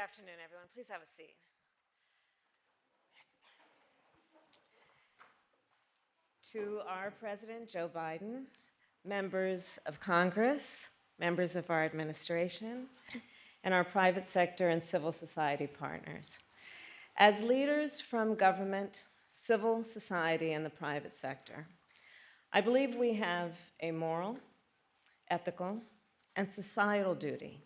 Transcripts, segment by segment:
afternoon, everyone. Please have a seat. To our President, Joe Biden, members of Congress, members of our administration, and our private sector and civil society partners. As leaders from government, civil society, and the private sector, I believe we have a moral, ethical, and societal duty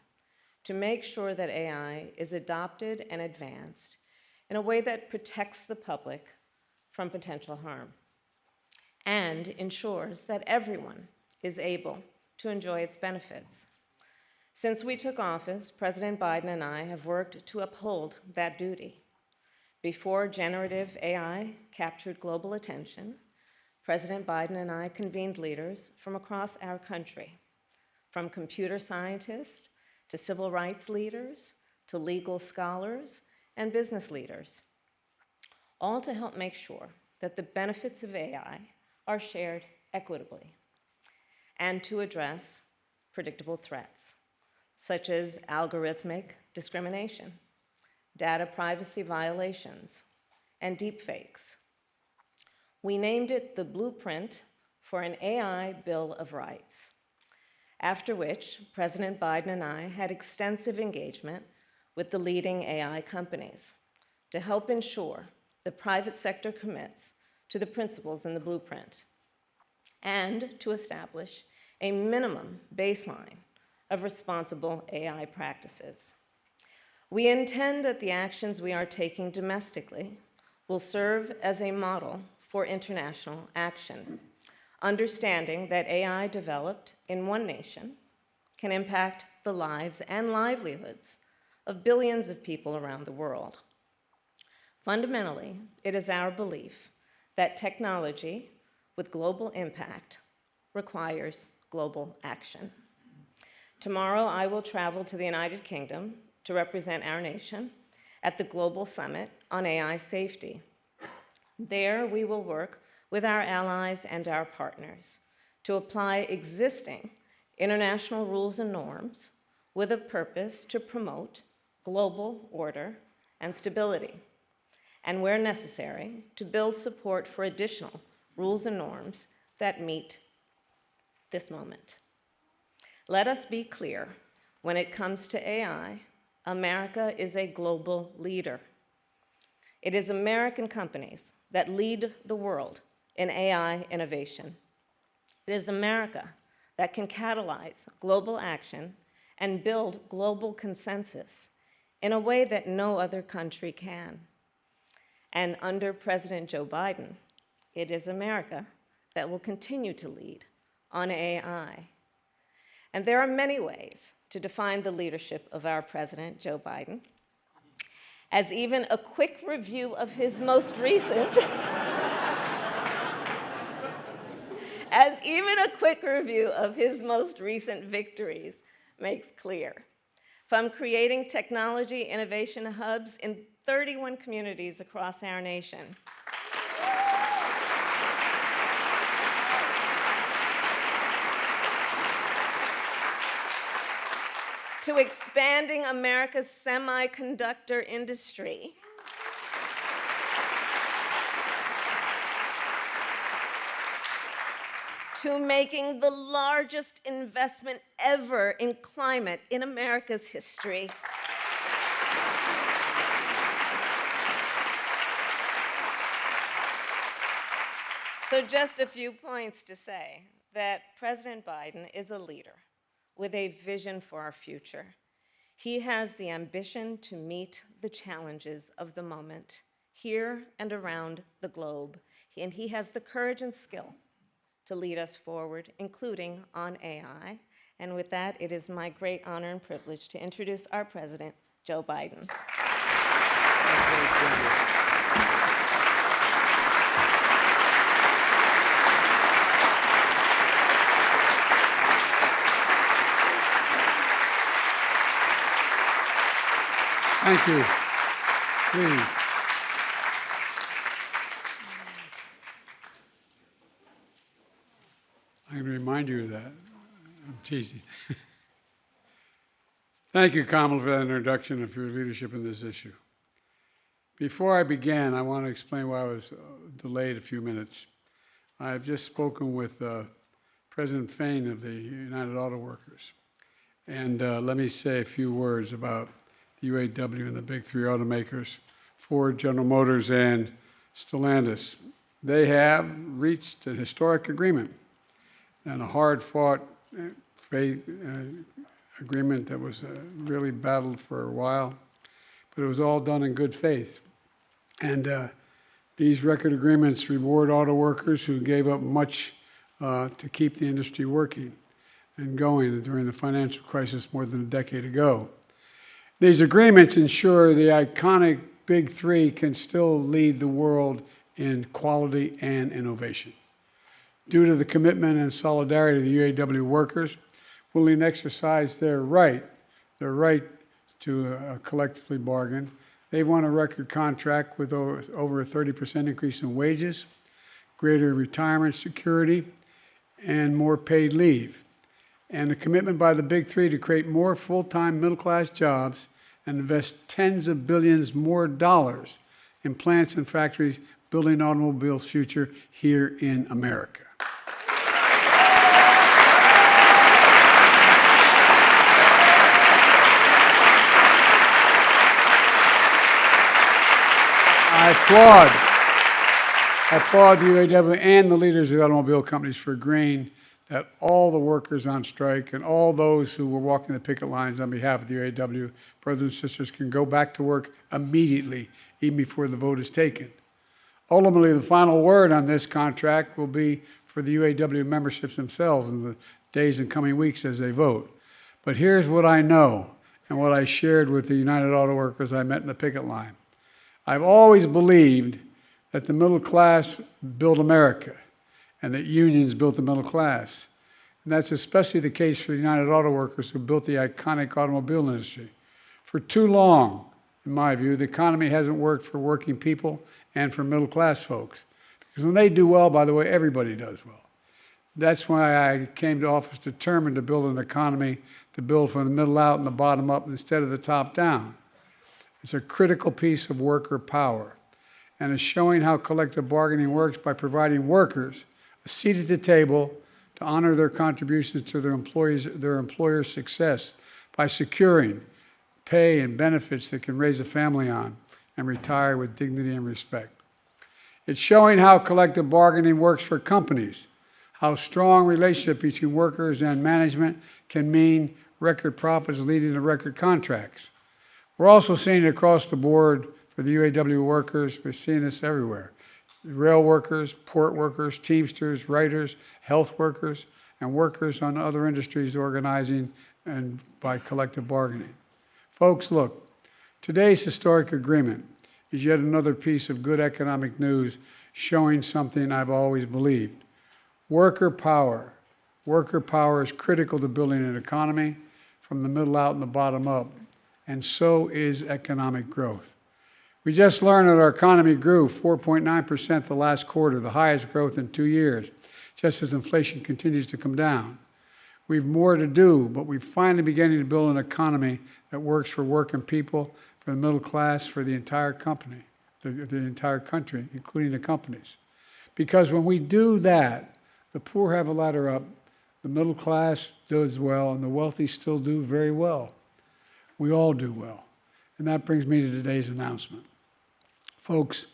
to make sure that AI is adopted and advanced in a way that protects the public from potential harm and ensures that everyone is able to enjoy its benefits. Since we took office, President Biden and I have worked to uphold that duty. Before generative AI captured global attention, President Biden and I convened leaders from across our country, from computer scientists to civil rights leaders to legal scholars and business leaders, all to help make sure that the benefits of AI are shared equitably and to address predictable threats, such as algorithmic discrimination, data privacy violations, and deepfakes. We named it the Blueprint for an AI Bill of Rights, after which President Biden and I had extensive engagement with the leading AI companies to help ensure the private sector commits to the principles in the blueprint and to establish a minimum baseline of responsible AI practices. We intend that the actions we are taking domestically will serve as a model for international action, understanding that AI developed in one nation can impact the lives and livelihoods of billions of people around the world. Fundamentally, it is our belief that technology with global impact requires global action. Tomorrow, I will travel to the United Kingdom to represent our nation at the Global Summit on AI Safety. There, we will work with our allies and our partners to apply existing international rules and norms with a purpose to promote global order and stability, and where necessary, to build support for additional rules and norms that meet this moment. Let us be clear, when it comes to AI, America is a global leader. It is American companies that lead the world in AI innovation. It is America that can catalyze global action and build global consensus in a way that no other country can. And under President Joe Biden, it is America that will continue to lead on AI. And there are many ways to define the leadership of our President, Joe Biden, as even a quick review of his most recent victories makes clear. From creating technology innovation hubs in 31 communities across our nation, to expanding America's semiconductor industry, to making the largest investment ever in climate in America's history. So just a few points to say that President Biden is a leader with a vision for our future. He has the ambition to meet the challenges of the moment here and around the globe. And he has the courage and skill to lead us forward, including on AI. And with that, it is my great honor and privilege to introduce our President, Joe Biden. Thank you. Please. I can remind you of that. I'm teasing. Thank you, Kamal, for that introduction and for your leadership in this issue. Before I begin, I want to explain why I was delayed a few minutes. I've just spoken with President Fain of the United Auto Workers. And let me say a few words about the UAW and the big three automakers, Ford, General Motors, and Stellantis. They have reached a historic agreement and a hard-fought agreement that was really battled for a while, but it was all done in good faith. And these record agreements reward auto workers who gave up much to keep the industry working and going during the financial crisis more than a decade ago. These agreements ensure the iconic Big Three can still lead the world in quality and innovation. Due to the commitment and solidarity of the UAW workers, willing to exercise their right to collectively bargain, they've won a record contract with over a 30% increase in wages, greater retirement security, and more paid leave. And the commitment by the Big Three to create more full-time middle-class jobs and invest tens of billions more dollars in plants and factories building automobiles' future here in America. I applaud the UAW and the leaders of the automobile companies for agreeing that all the workers on strike and all those who were walking the picket lines on behalf of the UAW, brothers and sisters, can go back to work immediately, even before the vote is taken. Ultimately, the final word on this contract will be for the UAW memberships themselves in the days and coming weeks as they vote. But here's what I know and what I shared with the United Auto Workers I met in the picket line. I've always believed that the middle class built America and that unions built the middle class. And that's especially the case for the United Auto Workers who built the iconic automobile industry. For too long, in my view, the economy hasn't worked for working people and for middle class folks. Because when they do well, by the way, everybody does well. That's why I came to office determined to build an economy to build from the middle out and the bottom up instead of the top down. It's a critical piece of worker power and is showing how collective bargaining works by providing workers a seat at the table to honor their contributions to their employer's success by securing pay and benefits that can raise a family on and retire with dignity and respect. It's showing how collective bargaining works for companies, how strong relationship between workers and management can mean record profits leading to record contracts. We're also seeing it across the board for the UAW workers. We're seeing this everywhere. Rail workers, port workers, Teamsters, writers, health workers, and workers on other industries organizing and by collective bargaining. Folks, look, today's historic agreement is yet another piece of good economic news showing something I've always believed. Worker power is critical to building an economy from the middle out and the bottom up, and so is economic growth. We just learned that our economy grew 4.9% the last quarter, the highest growth in 2 years, just as inflation continues to come down. We have more to do, but we're finally beginning to build an economy that works for working people, for the middle class, for the entire company, the entire country, including the companies. Because when we do that, the poor have a ladder up, the middle class does well, and the wealthy still do very well. We all do well. And that brings me to today's announcement. Folks,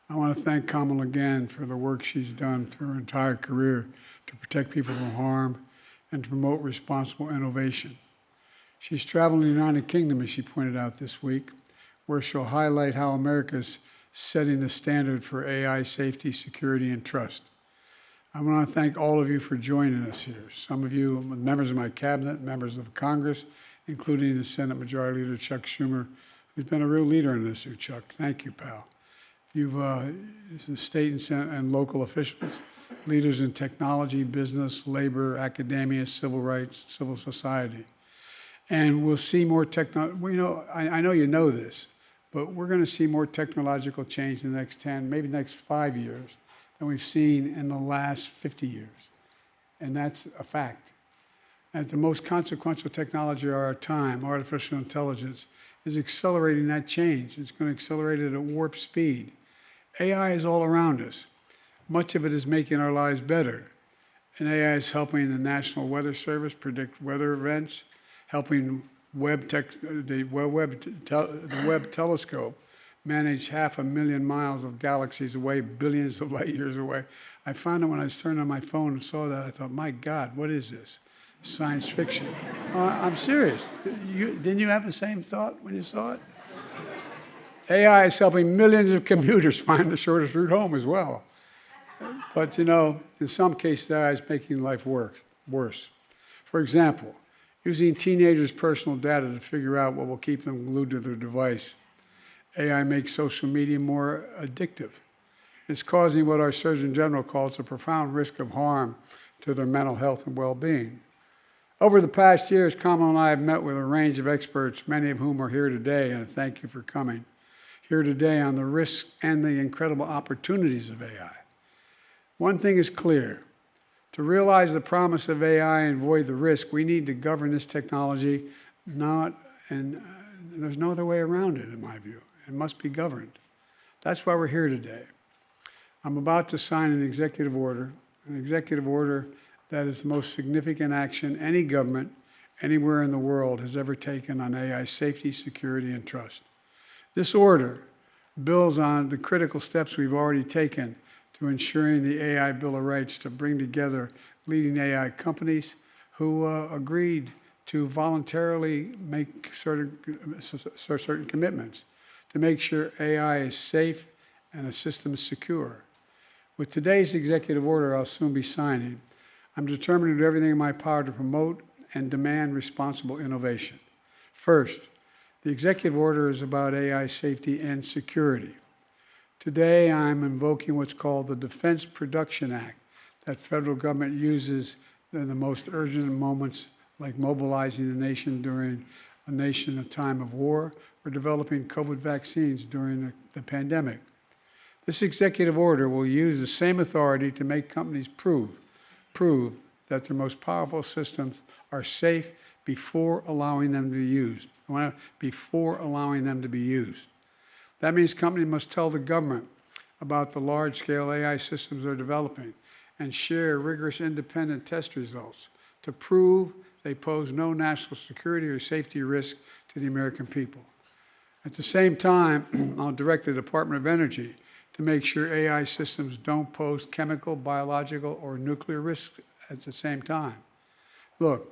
I want to thank Kamal again for the work she's done through her entire career to protect people from harm and to promote responsible innovation. She's traveling to the United Kingdom, as she pointed out this week, where she'll highlight how America's setting the standard for AI safety, security, and trust. I want to thank all of you for joining us here. Some of you, members of my cabinet, members of Congress, including the Senate Majority Leader Chuck Schumer, who's been a real leader in this, Chuck. Thank you, pal. You've state and Senate and local officials, leaders in technology, business, labor, academia, civil rights, civil society. And we'll see more I know you know this, but we're going to see more technological change in the next 10, maybe the next 5 years than we've seen in the last 50 years. And that's a fact. as the most consequential technology of our time, artificial intelligence, is accelerating that change. It's going to accelerate it at warp speed. AI is all around us. Much of it is making our lives better. And AI is helping the National Weather Service predict weather events, helping the Webb telescope manage 500,000 miles of galaxies away, billions of light years away. I found it when I turned on my phone and saw that. I thought, my God, what is this? Science fiction. I'm serious. Didn't you have the same thought when you saw it? AI is helping millions of commuters find the shortest route home as well. But in some cases, AI is making life worse. For example, using teenagers' personal data to figure out what will keep them glued to their device. AI makes social media more addictive. It's causing what our Surgeon General calls a profound risk of harm to their mental health and well-being. Over the past years, Kamal and I have met with a range of experts, many of whom are here today, and thank you for coming. Here today on the risks and the incredible opportunities of AI. One thing is clear. To realize the promise of AI and avoid the risk, we need to govern this technology, and there's no other way around it, in my view. It must be governed. That's why we're here today. I'm about to sign an executive order that is the most significant action any government anywhere in the world has ever taken on AI safety, security, and trust. This order builds on the critical steps we've already taken to ensuring the AI Bill of Rights to bring together leading AI companies who agreed to voluntarily make certain commitments to make sure AI is safe and the system is secure. With today's executive order I'll soon be signing, I'm determined to do everything in my power to promote and demand responsible innovation. First, the executive order is about AI safety and security. Today, I'm invoking what's called the Defense Production Act that federal government uses in the most urgent moments, like mobilizing the nation during a time of war or developing COVID vaccines during the pandemic. This executive order will use the same authority to make companies prove that their most powerful systems are safe before allowing them to be used. That means companies must tell the government about the large-scale AI systems they're developing and share rigorous independent test results to prove they pose no national security or safety risk to the American people. At the same time, I'll direct the Department of Energy to make sure AI systems don't pose chemical, biological, or nuclear risks at the same time. Look,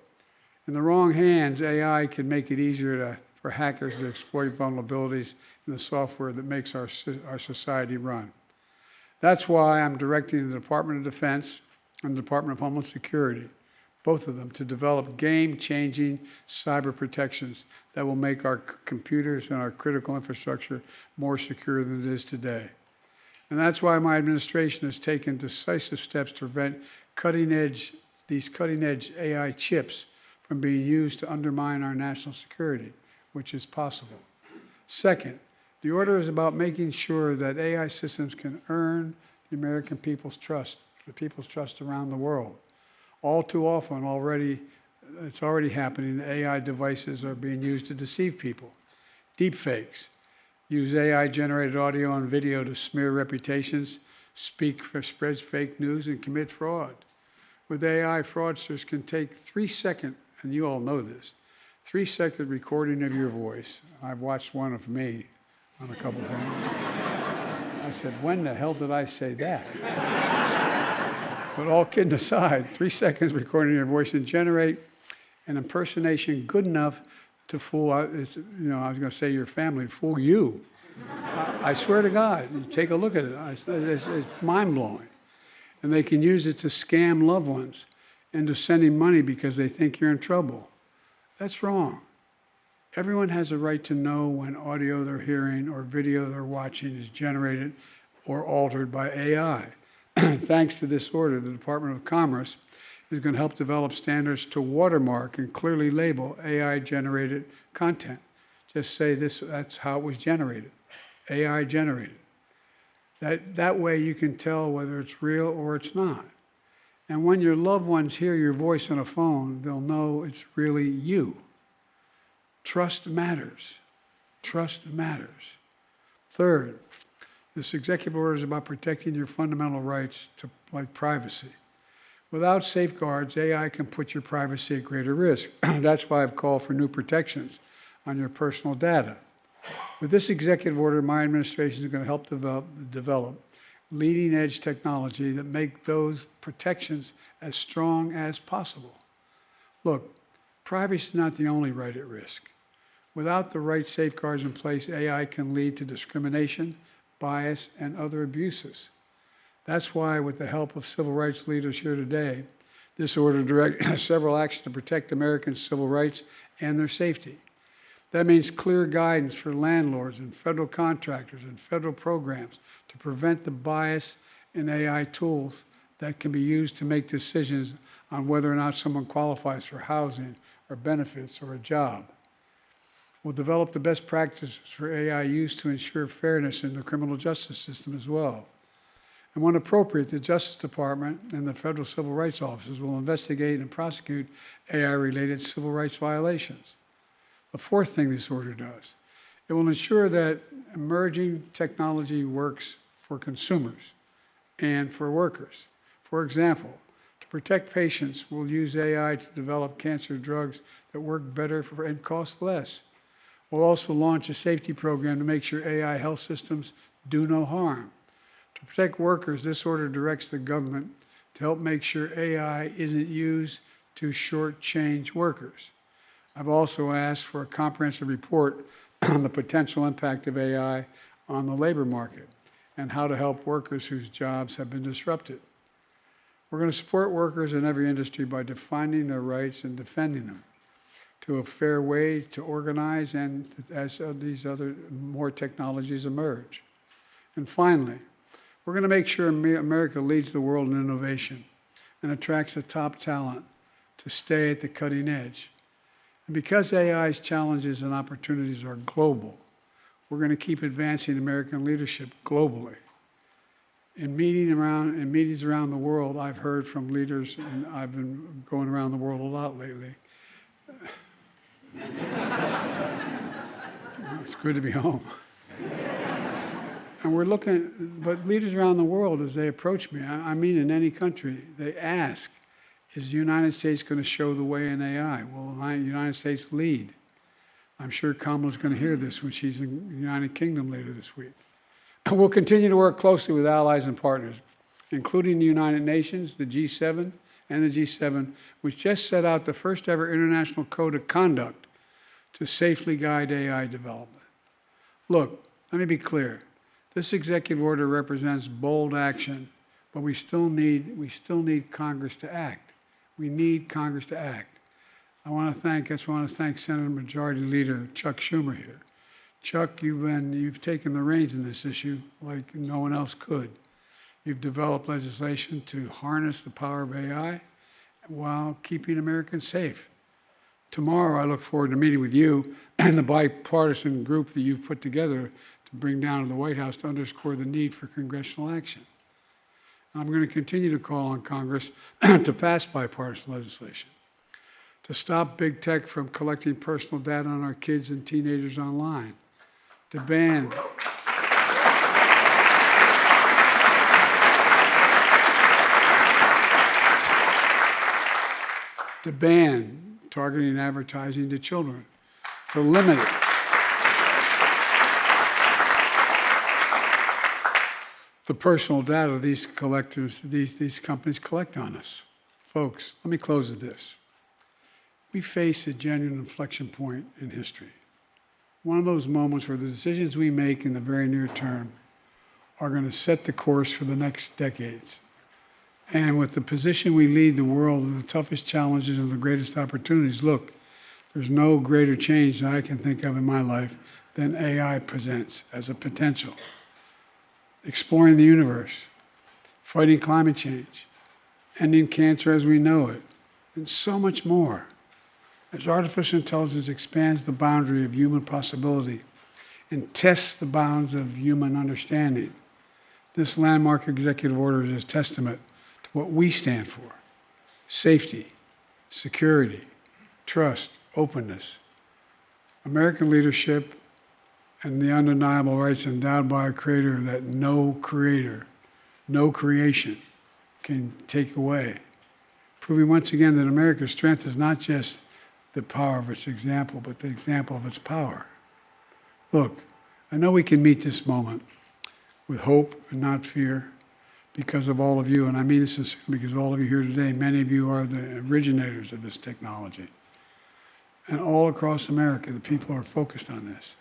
in the wrong hands, AI can make it easier for hackers to exploit vulnerabilities in the software that makes our society run. That's why I'm directing the Department of Defense and the Department of Homeland Security, both of them, to develop game-changing cyber protections that will make our computers and our critical infrastructure more secure than it is today. And that's why my administration has taken decisive steps to prevent these cutting-edge AI chips from being used to undermine our national security, which is possible. Second, the order is about making sure that AI systems can earn the American people's trust, the people's trust around the world. All too often it's already happening, AI devices are being used to deceive people. Deepfakes use AI-generated audio and video to smear reputations, spread fake news, and commit fraud. With AI, fraudsters can take 3 seconds, and you all know this, 3-second recording of your voice. I've watched one of me on a couple of things. I said, when the hell did I say that? But all kidding aside, 3 seconds recording your voice and generate an impersonation good enough to fool, I was going to say your family, fool you. I swear to God, you take a look at it. It's mind-blowing. And they can use it to scam loved ones into sending money because they think you're in trouble. That's wrong. Everyone has a right to know when audio they're hearing or video they're watching is generated or altered by AI. Thanks to this order, the Department of Commerce is going to help develop standards to watermark and clearly label AI-generated content. Just say that's how it was generated, AI generated. That way you can tell whether it's real or it's not. And when your loved ones hear your voice on a phone, they'll know it's really you. Trust matters. Trust matters. Third, this executive order is about protecting your fundamental rights to, like privacy. Without safeguards, AI can put your privacy at greater risk. That's why I've called for new protections on your personal data. With this executive order, my administration is going to help develop leading-edge technology that make those protections as strong as possible. Look, privacy is not the only right at risk. Without the right safeguards in place, AI can lead to discrimination, bias, and other abuses. That's why, with the help of civil rights leaders here today, this order directs several actions to protect Americans' civil rights and their safety. That means clear guidance for landlords and federal contractors and federal programs to prevent the bias in AI tools that can be used to make decisions on whether or not someone qualifies for housing or benefits or a job. We'll develop the best practices for AI use to ensure fairness in the criminal justice system as well. And when appropriate, the Justice Department and the federal civil rights offices will investigate and prosecute AI-related civil rights violations. The fourth thing this order does, it will ensure that emerging technology works for consumers and for workers. For example, to protect patients, we'll use AI to develop cancer drugs that work better and cost less. We'll also launch a safety program to make sure AI health systems do no harm. To protect workers, this order directs the government to help make sure AI isn't used to shortchange workers. I've also asked for a comprehensive report on the potential impact of AI on the labor market and how to help workers whose jobs have been disrupted. We're going to support workers in every industry by defining their rights and defending them to a fair way to organize and as these other more technologies emerge. And finally, we're going to make sure America leads the world in innovation and attracts the top talent to stay at the cutting edge. And because AI's challenges and opportunities are global, we're going to keep advancing American leadership globally. In meetings around the world, I've heard from leaders, and I've been going around the world a lot lately. It's good to be home. And we're looking, but leaders around the world, as they approach me, I mean in any country, they ask, is the United States going to show the way in AI? Will the United States lead? I'm sure Kamala's going to hear this when she's in the United Kingdom later this week. And we'll continue to work closely with allies and partners, including the United Nations, the G7, and the G7, which just set out the first ever international code of conduct to safely guide AI development. Look, let me be clear. This executive order represents bold action, but we still need Congress to act. We need Congress to act. I want to thank Senate Majority Leader Chuck Schumer here. Chuck, you've taken the reins in this issue like no one else could. You've developed legislation to harness the power of AI while keeping Americans safe. Tomorrow, I look forward to meeting with you and the bipartisan group that you've put together to bring down to the White House to underscore the need for congressional action. I'm going to continue to call on Congress to pass bipartisan legislation, to stop big tech from collecting personal data on our kids and teenagers online, to ban targeting advertising to children, to limit it. The personal data these companies collect on us. Folks, let me close with this. We face a genuine inflection point in history. One of those moments where the decisions we make in the very near term are going to set the course for the next decades. And with the position we lead the world in the toughest challenges and the greatest opportunities, look, there's no greater change that I can think of in my life than AI presents as a potential. Exploring the universe, fighting climate change, ending cancer as we know it, and so much more. As artificial intelligence expands the boundary of human possibility and tests the bounds of human understanding, this landmark executive order is a testament to what we stand for: safety, security, trust, openness. American leadership and the undeniable rights endowed by a creator that no creator, no creation can take away. Proving once again that America's strength is not just the power of its example, but the example of its power. Look, I know we can meet this moment with hope and not fear because of all of you, and I mean this sincerely because all of you here today, many of you are the originators of this technology. And all across America, the people are focused on this.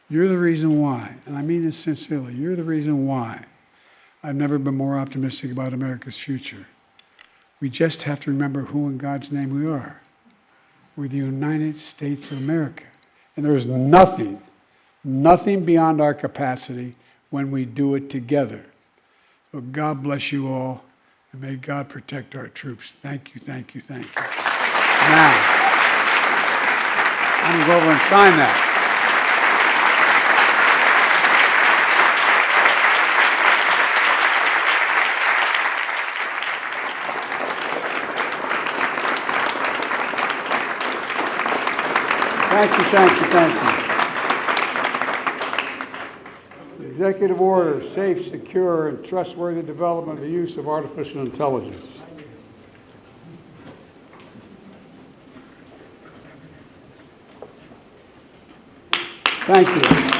You're the reason why, and I mean this sincerely, you're the reason why I've never been more optimistic about America's future. We just have to remember who in God's name we are. We're the United States of America. And there is nothing beyond our capacity when we do it together. So God bless you all, and may God protect our troops. Thank you, thank you, thank you. Now, I'm going to go over and sign that. Thank you, thank you, thank you. The executive order: safe, secure, and trustworthy development of the use of artificial intelligence. Thank you.